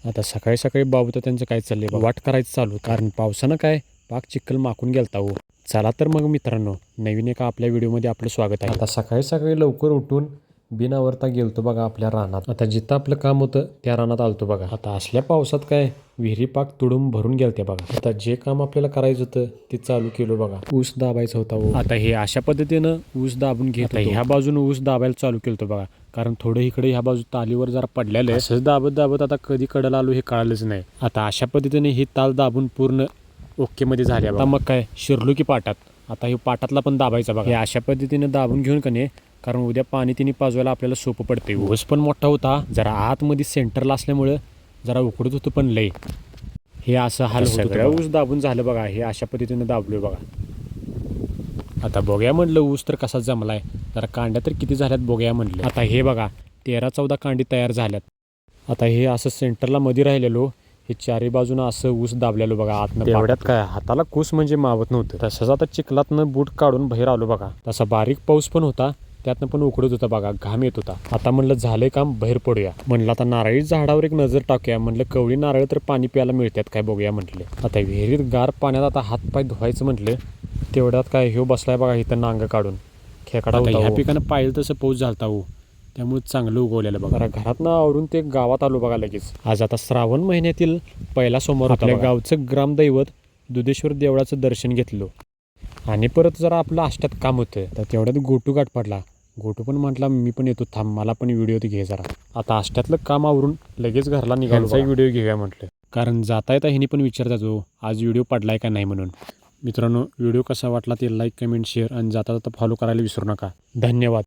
आता सकाळी सकाळी बाबू तर त्यांचं काय चाललंय बघा. वाट करायचं चालू कारण पावसानं काय पाक चिखल माकून गेलता हो. चला तर मग मित्रांनो, नवीन एका आपल्या व्हिडिओमध्ये आपलं स्वागत आहे. आता सकाळी सकाळी लवकर उठून बिनावरता गेलतो बघा आपल्या रानात. आता जिथं आपलं काम होतं त्या रानात आलतो बघा. आता असल्या पावसात काय विहिरी पाक तुडून भरून गेलत्या बघा. आता जे काम आपल्याला करायचं होतं ते चालू केलं बघा. ऊस दाबायचा होता हो. आता हे अशा पद्धतीनं ऊस दाबून घेत होतो. ह्या बाजून ऊस दाबायला चालू केलतो बघा. कारण थोडं इकडे ह्या बाजू तालीवर जरा पडलेलं आहे. असंच दाबत दाबत आता कधी कडेला आलो हे कळालंच नाही. आता अशा पद्धतीने ही ताल दाबून पूर्ण ओके मध्ये झाली. आता मग काय शिरलो की पाटात. आता हे पाटातला पण दाबायचा बघा. हे अशा पद्धतीने दाबून घेऊन का नाही, कारण उद्या पाणी तिने पाजवायला आपल्याला सोपं पडते. ऊस पण मोठा होता, जरा आतमध्ये सेंटरला असल्यामुळं जरा उकडत होतं पण लय. हे असं हाल होतं. सगळ्या ऊस दाबून झालं बघा. हे अशा पद्धतीने दाबलोय बघा. आता बघूया म्हटलं ऊस तर कसा जमलाय, जरा कांड्या तर किती झाल्यात बघूया म्हटलं. आता हे बघा 13-14 कांडी तयार झाल्यात. आता हे असं सेंटरला मध्ये राहिलेलो, हे चारी बाजूनं असं ऊस दाबलेलो बघा. आतनं एवढ्यात काय हाताला कूस म्हणजे मावत नव्हतं. तसंच आता चिखलातनं बूट काढून बाहेर आलो बघा. तसा बारीक पाऊस पण होता, त्यातनं पण उकडत होता बघा, घाम येत होता. आता म्हणलं झालंय काम, बाहेर पडूया म्हणलं. आता नारळी झाडावर एक नजर टाकूया म्हणलं, कवळी नारळ तर पाणी प्यायला मिळतात काय बघूया म्हटलं. आता विहिरीत गार पाण्यात आता हात पाय धुवायचं म्हटलं, तेवढ्यात काय ह्यो बसलाय बघा इथं नांग काढून. खेकडा होता. ह्या पिकानं पाहिलं तसं पाऊस झालता हो, त्यामुळे चांगलं उगवलेलं बघा. घरातनं आवरून ते गावात आलो बघा लगेच. आज आता श्रावण महिन्यातील पहिला सोमवार होता. आपल्या गावचं ग्रामदैवत दुधेश्वर देवळाचं दर्शन घेतलं आणि परत जरा आपलं आष्ट्यात काम होतं. तर तेवढ्यात गोटू गाठ पडला. गोटू पण म्हटला मी पण येतो, थांब मला पण व्हिडिओ घे जरा. आता आष्ट्यातलं काम आवरून लगेच घरला निघालो. व्हिडिओ घेऊया म्हटलं, कारण जाता येता ह्यानी पण विचारतात हो आज व्हिडिओ पडलाय का नाही म्हणून. मित्रांनो, व्हिडिओ कसा वाटला ते लाईक, कमेंट, शेअर आणि जाता जाता फॉलो करायला विसरू नका. धन्यवाद.